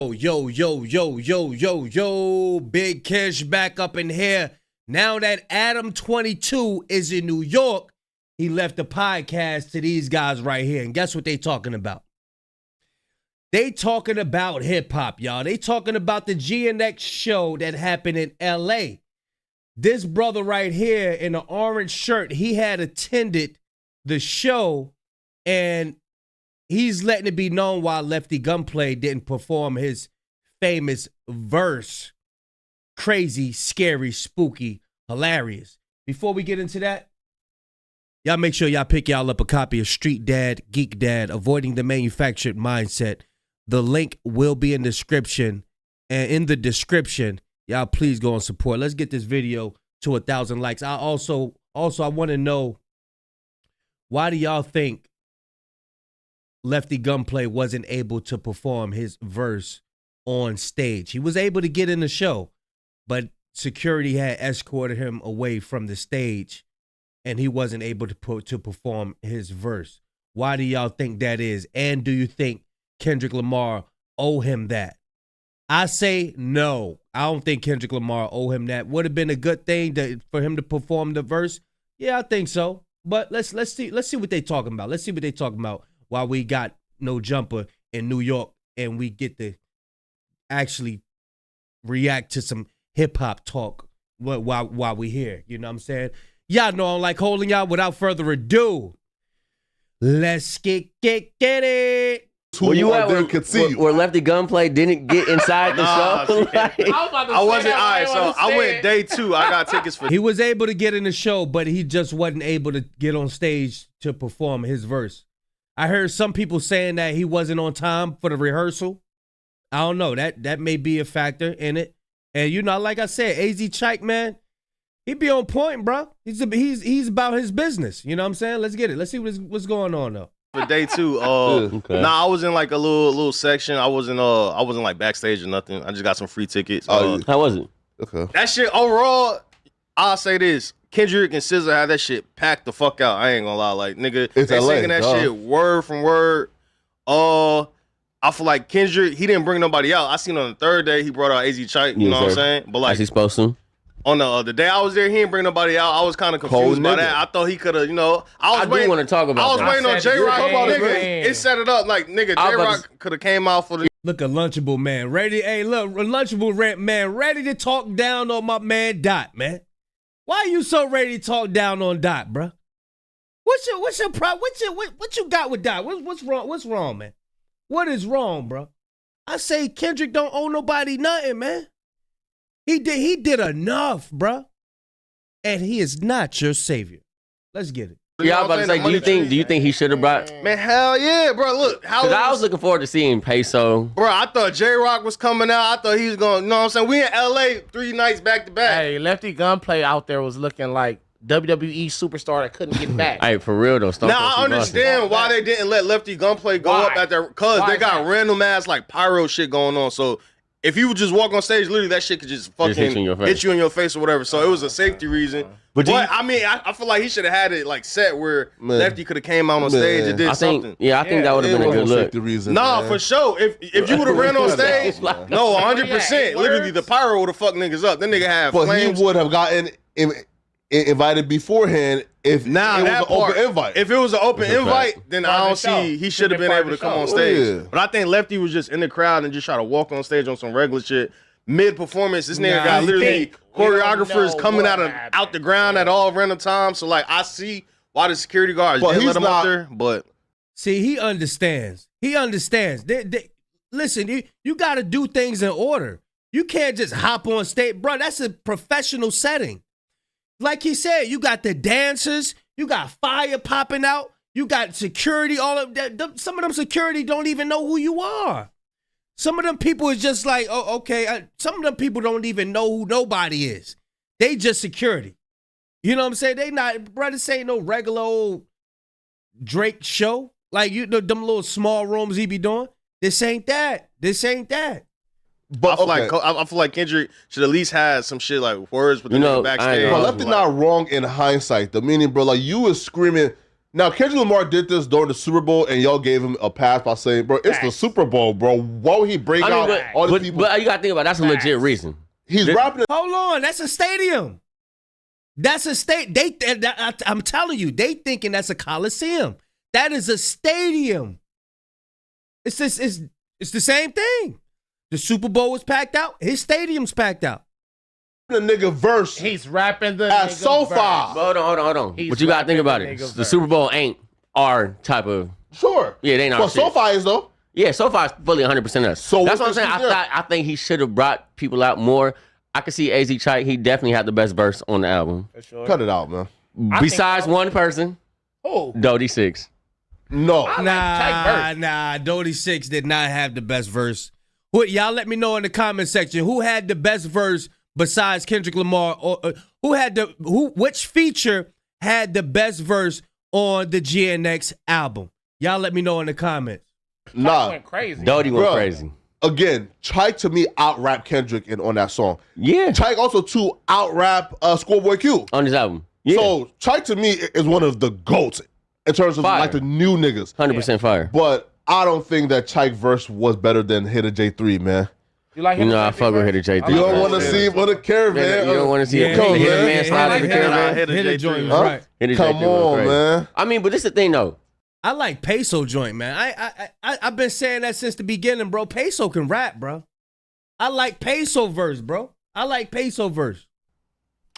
Yo, Big Kish back up in here. Now that Adam 22 is in New York, he left the podcast to these guys right here. And guess what they talking about? They talking about hip-hop, y'all. They talking about the GNX show that happened in L.A. This brother right here in the orange shirt, he had attended the show, and he's letting it be known why Lefty Gunplay didn't perform his famous verse. Crazy, scary, spooky, hilarious. Before we get into that, y'all make sure y'all pick y'all up a copy of Street Dad, Geek Dad, Avoiding the Manufactured Mindset. The link will be in the description. And in the description, y'all please go and support. Let's get this video to 1,000 likes. I also I want to know, why do y'all think Lefty Gunplay wasn't able to perform his verse on stage? He was able to get in the show, but security had escorted him away from the stage, and he wasn't able to perform his verse. Why do y'all think that is? And do you think Kendrick Lamar owe him that? I say no. I don't think Kendrick Lamar owe him that. Would have been a good thing for him to perform the verse. Yeah, I think so. But let's see what they talking about. Let's see what they talking about while we got No Jumper in New York and we get to actually react to some hip hop talk while we here. You know what I'm saying? Y'all know I don't like holding y'all. Without further ado, let's get it. Where you at where Lefty Gunplay didn't get inside the show? I wasn't. All right, so I went day 2. I got tickets for. He was able to get in the show, but he just wasn't able to get on stage to perform his verse. I heard some people saying that he wasn't on time for the rehearsal. I don't know. That may be a factor in it. And you know, like I said, AZ Chike, man, he be on point, bro. He's about his business. You know what I'm saying? Let's get it. Let's see what's going on though. For day 2, okay. Nah, I was in like a little section. I wasn't like backstage or nothing. I just got some free tickets. How was it? Okay. That shit overall, I'll say this: Kendrick and SZA had that shit packed the fuck out. I ain't gonna lie, like nigga, It's they LA, singing that dog. shit word from word. I feel like Kendrick, he didn't bring nobody out. I seen on the third day he brought out AZ Chike. You know what I'm saying? But like, as he's supposed to. on the day I was there, he didn't bring nobody out. I was kind of confused by that. I thought he could have, you know. I do want to talk about I was that. waiting on J-Rock. it, It set it up like, nigga, J-Rock could have came out for the. Look, a Lunchable man ready. Hey, look, a Lunchable man ready to talk down on my man Dot, man. Why you so ready to talk down on Dot, bro? What's your problem? What you got with Dot? What's wrong? What's wrong, man? What is wrong, bro? I say Kendrick don't owe nobody nothing, man. He did enough, bro. And he is not your savior. Let's get it. Yeah, I was about to say, do you think he should have brought? Man, hell yeah, bro. Look, I was looking forward to seeing Peso. Bro, I thought J-Rock was coming out. I thought he was going, you know what I'm saying? We in LA 3 nights back to back. Hey, Lefty Gunplay out there was looking like WWE superstar that couldn't get back. Hey, for real though. Now I understand why they didn't let Lefty Gunplay go up at their, cause they got random ass like pyro shit going on. So if you would just walk on stage, literally that shit could just fucking hit you in your face or whatever. So it was a safety reason. But I mean, I feel like he should have had it like set where Lefty could have came out on stage and did something. Yeah, I think that would have been a good look. Nah, for sure. If you would have ran on stage, no, 100%. Literally, the pyro would have fucked niggas up. That nigga had flames. He would have gotten invited beforehand if it was an open invite. If it was an open invite, then I don't see he should have been able to come on stage. But I think Lefty was just in the crowd and just try to walk on stage on some regular shit. Mid-performance, this nigga got literally choreographers coming out the ground at all random times. So like, I see why the security guards didn't let him up there. But see, he understands. He understands. Listen, you got to do things in order. You can't just hop on stage, bro. That's a professional setting. Like he said, you got the dancers, you got fire popping out, you got security. All of that. Some of them security don't even know who you are. Some of them people is just like, oh, okay. Some of them people don't even know who nobody is. They just security. You know what I'm saying? They not, bro, this ain't no regular old Drake show. Like, you know, them little small rooms he be doing. This ain't that. This ain't that. But I feel like Kendrick should at least have some shit like words with the nigga backstage. But Lefty not wrong in hindsight. The meaning, bro, like you was screaming Now, Kendrick Lamar did this during the Super Bowl, and y'all gave him a pass by saying, bro, it's the Super Bowl, bro. Why would he break out all these people? But you got to think about it. That's a legit reason. He's rapping. Hold on. That's a stadium. That's a state. I'm telling you, they thinking that's a coliseum. That is a stadium. It's the same thing. The Super Bowl was packed out. His stadium's packed out. The nigga verse. He's rapping the at nigga SoFi. verse. Hold on. But you got to think about it. The Super Bowl ain't our type of. Sure. Yeah, they ain't our Well, shit. SoFi is, though. Yeah, SoFi's fully 100% us. So that's what I'm saying. I think he should have brought people out more. I could see AZ Chike. He definitely had the best verse on the album. For sure. Cut it out, man. Besides one person. Who? Dodie 6. No. Nah. Dodie 6 did not have the best verse. Y'all let me know in the comment section who had the best verse besides Kendrick Lamar, or which feature had the best verse on the GNX album? Y'all let me know in the comments. Nah. Went crazy. Dodie went crazy. Again, Chike to me out-rap Kendrick on that song. Yeah. Chike also too out-rap Schoolboy Q. On this album. Yeah. So Chike to me is one of the GOATs in terms of like the new niggas. 100% fire. But I don't think that Chike verse was better than Hit a J3, man. You like him? No, I fuck with Hit a J3. You don't want to see him on the caravan. You don't want to see him Come on, hit a man. man slide in the caravan. Hit a joint, Huh? right? Come on, man. I mean, but this is the thing, though. I like Peso joint, man. I've been saying that since the beginning, bro. Peso can rap, bro. I like Peso verse, bro. I like Peso verse.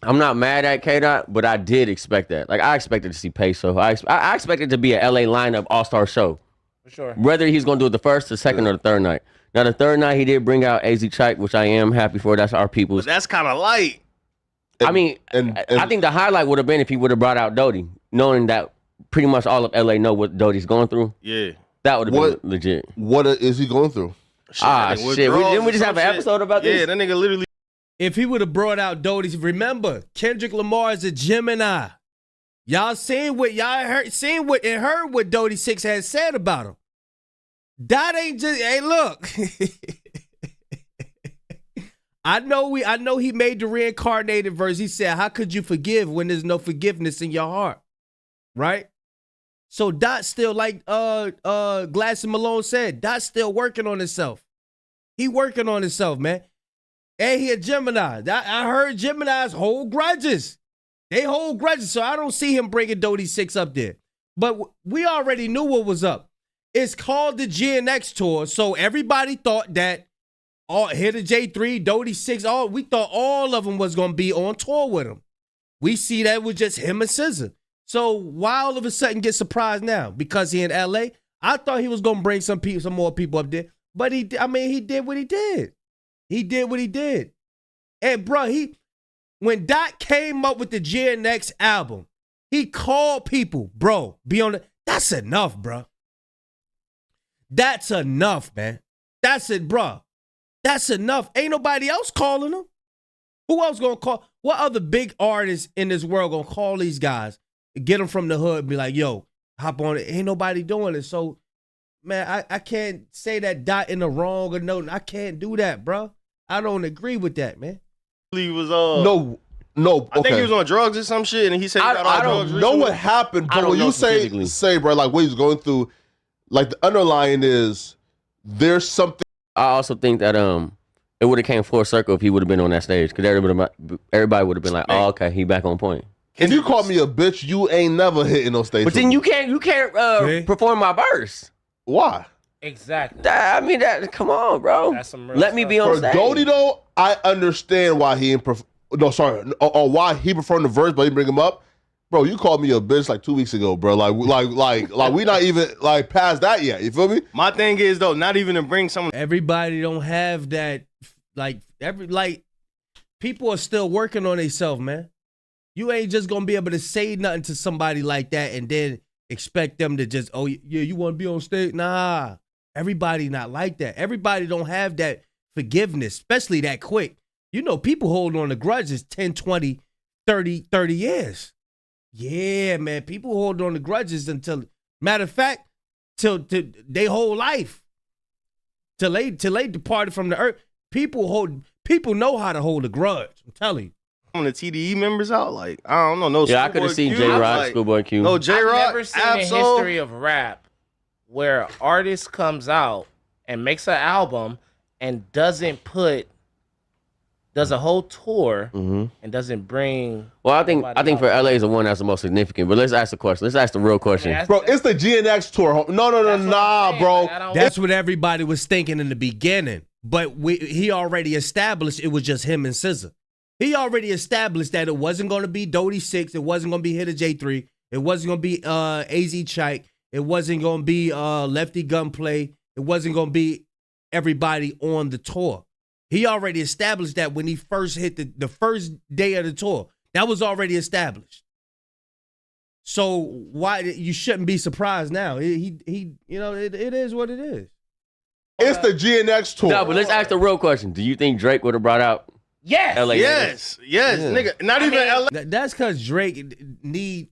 I'm not mad at K-Dot, but I did expect that. Like, I expected to see Peso. I expected it to be a LA lineup all-star show. For sure. Whether he's going to do it the first, the second, or the third night. Now, the third night, he did bring out AZ Chike, which I am happy for. That's our people's. But that's kind of light. I mean, I think the highlight would have been if he would have brought out Dodie, knowing that pretty much all of LA know what Dodie's going through. Yeah. That would have been legit. What is he going through? Shit. Didn't we just have an episode about this? Yeah, that nigga literally. If he would have brought out Dodie, remember, Kendrick Lamar is a Gemini. Y'all seen what heard what Dodie 6 had said about him. That ain't just, hey, look. I know he made the reincarnated verse. He said, how could you forgive when there's no forgiveness in your heart? Right? So Dot still, like Glass and Malone said, Dot's still working on himself. He working on himself, man. And he a Gemini. I heard Geminis hold grudges. They hold grudges, so I don't see him bringing Dodie 6 up there. But we already knew what was up. It's called the GNX tour, so everybody thought that Hit a J3, Dodie 6, we thought all of them was going to be on tour with him. We see that with just him and SZA. So why all of a sudden get surprised now? Because he in LA? I thought he was going to bring some more people up there. But he did what he did. He did what he did. And bro, when Dot came up with the GNX album, he called people, bro, that's enough, bro. That's enough, man. That's it, bro. That's enough. Ain't nobody else calling them. Who else gonna call? What other big artists in this world gonna call these guys, get them from the hood, and be like, yo, hop on it? Ain't nobody doing it. So, man, I can't say that Dot in the wrong or no. I can't do that, bro. I don't agree with that, man. He was No. I think he was on drugs or some shit, and he said he got I drugs. don't know what happened, but when you say, bro, like what he's going through, like the underlying is there's something. I also think that it would have came full circle if he would have been on that stage, because everybody would have been like, oh, okay, he back on point. If you call me a bitch, you ain't never hitting no stage. But then you can't perform my verse. Why? Exactly. Come on, bro. That's some real Let me be on stage. For Dodie though, I understand why he why he performed the verse, but he bring him up. Bro, you called me a bitch like 2 weeks ago, bro. Like we not even like past that yet. You feel me? My thing is though, not even to bring someone. Everybody don't have that. People are still working on themselves, man. You ain't just gonna be able to say nothing to somebody like that and then expect them to just, oh yeah, you want to be on stage? Nah, everybody not like that. Everybody don't have that forgiveness, especially that quick. You know, people hold on to grudges 10, 20, 30 years. Yeah, man. People hold on to grudges until, matter of fact, till their whole life. Till they departed from the earth. People know how to hold a grudge. I'm telling you. the TDE members out. Like, I don't know. No, yeah, I could have seen J Rock, Schoolboy Q. No, J Rock. I've never seen a history of rap where an artist comes out and makes an album and does a whole tour and doesn't bring. Well, I think for LA is the one that's the most significant. But let's ask the question. Let's ask the real question, bro. It's the GNX tour. No, nah, bro. That's what everybody was thinking in the beginning. But he already established it was just him and SZA. He already established that it wasn't going to be Dodie 6. It wasn't going to be Hitter J3. It wasn't going to be AZ Chike. It wasn't going to be Lefty Gunplay. It wasn't going to be everybody on the tour. He already established that when he first hit the first day of the tour. That was already established. So why you shouldn't be surprised now? He you know, it is what it is. It's the GNX tour. No, but let's ask the real question. Do you think Drake would have brought out Yes. LA? Yes, nigga. Not even LA. That's because Drake need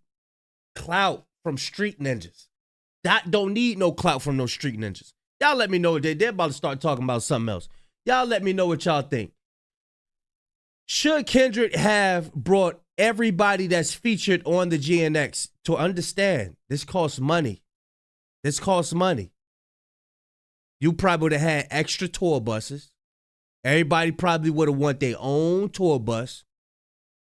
clout from street ninjas. That don't need no clout from no street ninjas. Y'all let me know if they're about to start talking about something else. Y'all let me know what y'all think. Should Kendrick have brought everybody that's featured on the GNX to understand this costs money? This costs money. You probably would have had extra tour buses. Everybody probably would have want their own tour bus.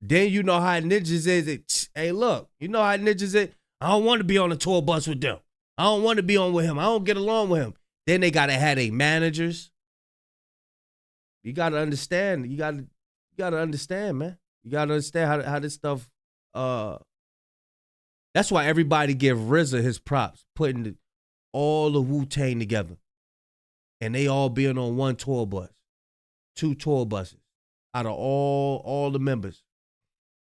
Then you know how ninjas is. Hey, look, you know how ninjas is. I don't want to be on a tour bus with them. I don't want to be on with him. I don't get along with him. Then they gotta have their managers. You gotta understand. You gotta understand, man. You gotta understand how this stuff. That's why everybody give RZA his props, putting all the Wu-Tang together, and they all being on one tour bus, 2 tour buses, out of all the members.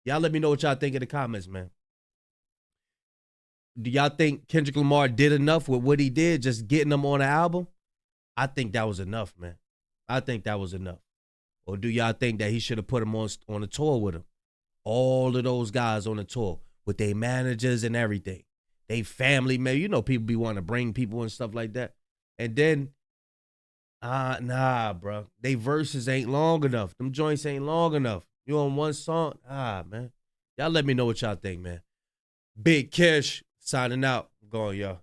Y'all let me know what y'all think in the comments, man. Do y'all think Kendrick Lamar did enough with what he did, just getting them on the album? I think that was enough, man. I think that was enough. Or do y'all think that he should have put them on a tour with him? All of those guys on the tour with their managers and everything. They family, man. You know people be wanting to bring people and stuff like that. And then, nah, bro. They verses ain't long enough. Them joints ain't long enough. You on one song? Man. Y'all let me know what y'all think, man. Big Kish signing out. I'm going, y'all.